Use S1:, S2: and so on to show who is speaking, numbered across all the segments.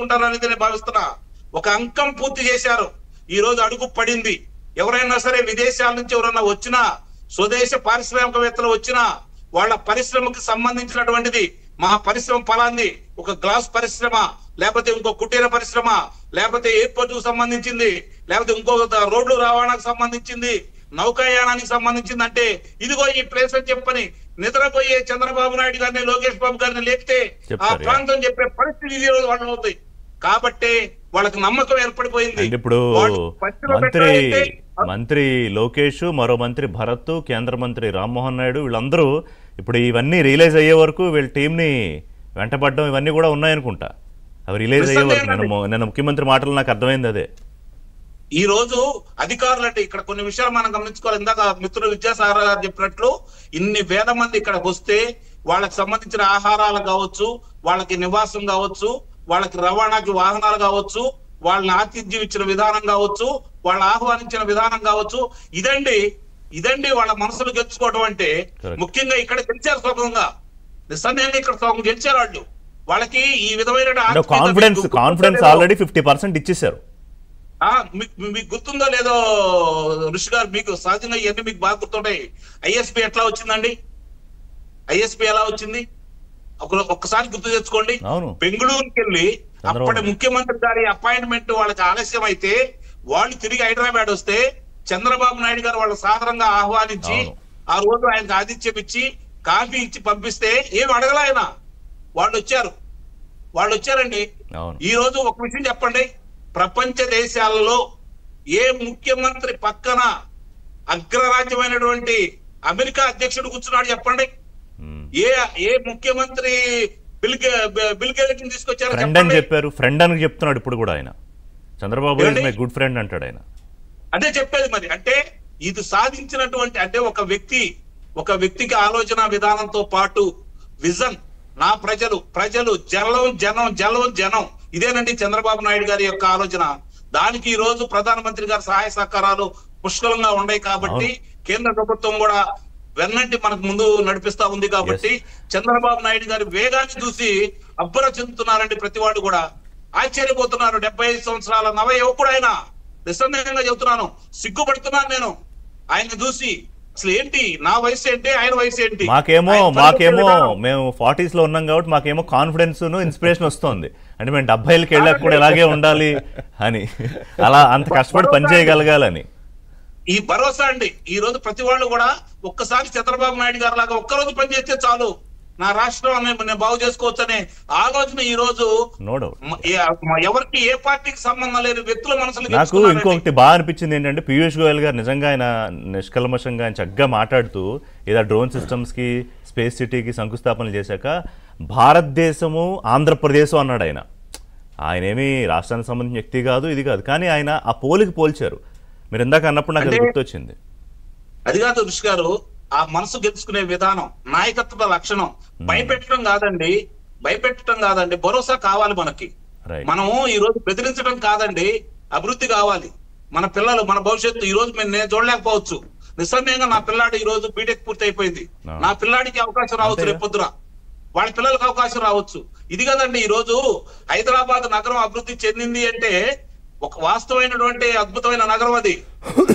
S1: ఉంటారనేది నేను భావిస్తున్నా. ఒక అంకం పూర్తి చేశారు, ఈ రోజు అడుగు పడింది. ఎవరైనా సరే విదేశాల నుంచి ఎవరైనా వచ్చినా, స్వదేశ పారిశ్రామికవేత్తలు వచ్చినా, వాళ్ళ పరిశ్రమకు సంబంధించినటువంటిది మా పరిశ్రమ ఫలాంది, ఒక గ్లాస్ పరిశ్రమ, లేకపోతే ఇంకో కుటీర పరిశ్రమ, లేకపోతే ఎయిర్పోర్ట్ కు సంబంధించింది, లేకపోతే ఇంకో రోడ్లు రవాణాకు సంబంధించింది, నౌకాయానానికి సంబంధించింది అంటే ఇదిగో ఈ ప్లేస్ అని చెప్పని నిద్రపోయే చంద్రబాబు నాయుడు గారిని, లోకేష్ బాబు గారిని లేపితే ఆ ప్రాంతం చెప్పే పరిస్థితి ఈ రోజు వాళ్ళు అవుతాయి. కాబట్టి వాళ్ళకి నమ్మకం ఏర్పడిపోయింది.
S2: ఇప్పుడు మంత్రి లోకేష్, మరో మంత్రి భరత్, కేంద్ర మంత్రి రామ్మోహన్ నాయుడు వీళ్ళందరూ ఇప్పుడు ఇవన్నీ రిలీజ్ అయ్యే వరకు వీళ్ళ టీంని వెంటపడడం ఇవన్నీ కూడా ఉన్నాయనుకుంటా. అవి రిలీజ్ అయ్యే వరకు నిన్న ముఖ్యమంత్రి మాటలు నాకు అర్థమైంది అదే.
S1: ఈ రోజు అధికారులు అంటే ఇక్కడ కొన్ని విషయాలు మనం గమనించుకోవాలి. ఇందాక మిత్రుడు విద్యాసాగర్ గారు చెప్పినట్లు ఇన్ని వేల మంది ఇక్కడికి వస్తే వాళ్ళకి సంబంధించిన ఆహారాలు కావచ్చు, వాళ్ళకి నివాసం కావచ్చు, వాళ్ళకి రవాణాకి వాహనాలు కావచ్చు, వాళ్ళని ఆతిథ్యం ఇచ్చిన విధానం కావచ్చు, వాళ్ళ ఆహ్వానించిన విధానం కావచ్చు, ఇదండి వాళ్ళ మనసులు గెలుచుకోవడం అంటే. ముఖ్యంగా ఇక్కడ గెలిచారు స్వభంగా, నిస్సందేహంగా ఇక్కడ స్వభంగా గెలిచారు వాళ్ళు. వాళ్ళకి ఈ విధమైన
S2: కాన్ఫిడెన్స్ ఆల్రెడీ 50% ఇచ్చేసారు.
S1: మీకు గుర్తుందో లేదో ఋషి గారు, మీకు సహజంగా ఇవన్నీ మీకు బాగా గుర్తుంటాయి. ఐఎస్పీ ఎట్లా వచ్చిందండి? ఐఎస్పీ ఎలా వచ్చింది ఒక్కసారి గుర్తు తెచ్చుకోండి. బెంగళూరుకి వెళ్ళి అప్పటి ముఖ్యమంత్రి గారి అపాయింట్మెంట్ వాళ్ళకి ఆలస్యం అయితే వాళ్ళు తిరిగి హైదరాబాద్ వస్తే చంద్రబాబు నాయుడు గారు వాళ్ళు సాధారణంగా ఆహ్వానించి ఆ రోజు ఆయనకు ఆతిథ్యం ఇచ్చి కాఫీ ఇచ్చి పంపిస్తే ఏమి అడగల ఆయన. వాళ్ళు వచ్చారండి. ఈ రోజు ఒక విషయం చెప్పండి, ప్రపంచ దేశాలలో ఏ ముఖ్యమంత్రి పక్కన అగ్రరాజ్యమైనటువంటి అమెరికా అధ్యక్షుడు కూర్చున్నాడు చెప్పండి? ఏ ముఖ్యమంత్రి బిల్ గేట్స్ తీసుకొచ్చారు
S2: చెప్పారు? ఫ్రెండ్ అని చెప్తున్నాడు ఇప్పుడు కూడా ఆయన. చంద్రబాబు గుడ్ ఫ్రెండ్ అంటాడు ఆయన.
S1: అదే చెప్పేది. మరి అంటే ఇది సాధించినటువంటి అంటే ఒక వ్యక్తికి ఆలోచన విధానంతో పాటు విజన్, నా ప్రజలు జనం ఇదేనండి చంద్రబాబు నాయుడు గారి యొక్క ఆలోచన. దానికి ఈ రోజు ప్రధానమంత్రి గారి సహాయ సహకారాలు పుష్కలంగా ఉన్నాయి కాబట్టి, కేంద్ర ప్రభుత్వం కూడా వెన్నంటి మనకు ముందు నడిపిస్తా ఉంది కాబట్టి, చంద్రబాబు నాయుడు గారి వేగాన్ని చూసి అబ్బుర చెందుతున్నారండి ప్రతి వాడు కూడా, ఆశ్చర్యపోతున్నారు. 75 సంవత్సరాల నవ యువకుడు ఆయన. నిస్సందేహంగా చెబుతున్నాను, సిగ్గుపడుతున్నాను నేను ఆయన చూసి. అసలు ఏంటి నా వయసు ఏంటి, ఆయన వయసు ఏంటి?
S2: మాకేమో మేము 40s లో ఉన్నాం కాబట్టి మాకేమో కాన్ఫిడెన్స్ ఇన్స్పిరేషన్ వస్తుంది. అంటే మేము 70కి వెళ్ళాక కూడా ఇలాగే ఉండాలి అని, అలా అంత కష్టపడి పని చేయగలగాలని
S1: ఈ భరోసా అండి. ఈ రోజు ప్రతి వాళ్ళు కూడా ఒక్కసారి చంద్రబాబు నాయుడు గారు లాగా ఒక్కరోజు పని చేస్తే చాలు, నా రాష్ట్రం నేను బాగు చేసుకోవచ్చు అనే ఆలోచన ఈ రోజు ఎవరికి ఏ పార్టీకి సంబంధం లేని వ్యక్తుల మనసులు.
S2: నాకు ఇంకొకటి బాగా అనిపించింది ఏంటంటే, పీయూష్ గోయల్ గారు నిజంగా ఆయన నిష్కల్మషంగా ఆయన చక్కగా మాట్లాడుతూ ఏదో డ్రోన్ సిస్టమ్స్ కి, స్పేస్ సిటీకి శంకుస్థాపనలు చేశాక భారతదేశము ఆంధ్రప్రదేశ్ అన్నాడు ఆయన. ఆయన ఏమి రాష్ట్రానికి సంబంధించిన వ్యక్తి కాదు, ఇది కాదు, కానీ ఆయన ఆ పోల్చారు. మీరు ఇందాక అన్నప్పుడు నాకు అది గుర్తొచ్చింది.
S1: అది కాదు ఋషి గారు, ఆ మనసు గెలుచుకునే విధానం, నాయకత్వ లక్షణం. భయపెట్టడం కాదండి, భరోసా కావాలి మనకి. మనము ఈ రోజు బెదిరించడం కాదండి, అభివృద్ధి కావాలి. మన పిల్లలు, మన భవిష్యత్తు ఈ రోజు నేను చూడలేకపోవచ్చు. నిస్సందేహంగా నా పిల్లాడు ఈ రోజు బీటెక్ పూర్తి అయిపోయింది, నా పిల్లాడికి అవకాశం రావచ్చు, రేపొద్దున వాళ్ళ పిల్లలకు అవకాశం రావచ్చు. ఇది కదండి ఈ రోజు హైదరాబాద్ నగరం అభివృద్ధి చెందింది అంటే ఒక వాస్తవమైనటువంటి అద్భుతమైన నగరం అది,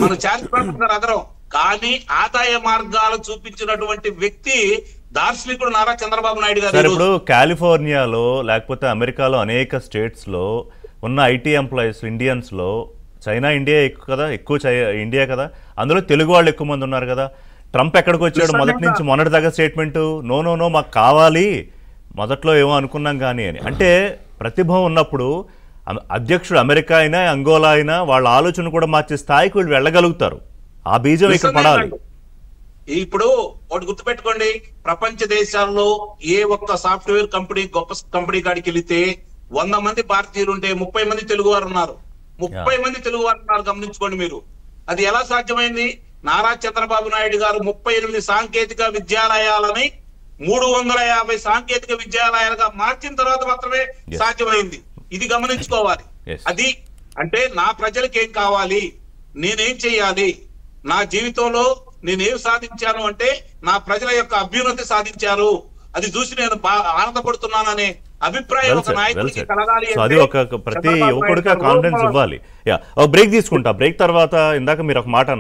S1: మన చారిత్రాత్మక నగరం. కానీ ఆదాయ మార్గాలు చూపించినటువంటి వ్యక్తి దార్శనికుడు నారా చంద్రబాబు నాయుడు గారు.
S2: ఇప్పుడు కాలిఫోర్నియాలో లేకపోతే అమెరికాలో అనేక స్టేట్స్ లో ఉన్న ఐటీ ఎంప్లాయీస్ ఇండియన్స్ లో చైనా ఇండియా ఎక్కువ ఇండియా కదా, అందులో తెలుగు వాళ్ళు ఎక్కువ మంది ఉన్నారు కదా. ట్రంప్ ఎక్కడికి వచ్చాడు మొదటి నుంచి మొన్నటి దాకా స్టేట్మెంట్ నో మాకు కావాలి, మొదట్లో ఏమో అనుకున్నాం కానీ అని. అంటే ప్రతిభ ఉన్నప్పుడు అధ్యక్షుడు అమెరికా అయినా అంగోలా అయినా వాళ్ళ ఆలోచన కూడా మార్చే స్థాయికి వీళ్ళు వెళ్ళగలుగుతారు. ఆ బీజం ఇక్కడ పడాలి.
S1: ఇప్పుడు ఒకటి గుర్తుపెట్టుకోండి, ప్రపంచ దేశాల్లో ఏ ఒక్క సాఫ్ట్వేర్ కంపెనీ గొప్ప కంపెనీ కాడికి వెళితే 100 మంది భారతీయులు ఉంటే 30 మంది తెలుగు వారు ఉన్నారు. 30 మంది తెలుగు వారు ఉన్నారు, గమనించుకోండి మీరు. అది ఎలా సాధ్యమైంది? నారా చంద్రబాబు నాయుడు గారు 38 సాంకేతిక విద్యాలయాలని 350 సాంకేతిక విద్యాలయాలుగా మార్చిన తర్వాత మాత్రమే సాధ్యమైంది. ఇది గమనించుకోవాలి. అది అంటే నా ప్రజలకి ఏం కావాలి, నేనేం చెయ్యాలి, నా జీవితంలో నేనేం సాధించాను అంటే నా ప్రజల యొక్క అభ్యున్నతి సాధించారు, అది చూసి నేను ఆనందపడుతున్నాననే అభిప్రాయం ఒక నాయకుడికి కలగాలి
S2: సో అది ఒక ప్రతి యువకుడికి కాన్ఫిడెన్స్ ఇవ్వాలి. ఒక బ్రేక్ తీసుకుంటా. బ్రేక్ తర్వాత ఇందాక మీరు ఒక మాట అన్నారు.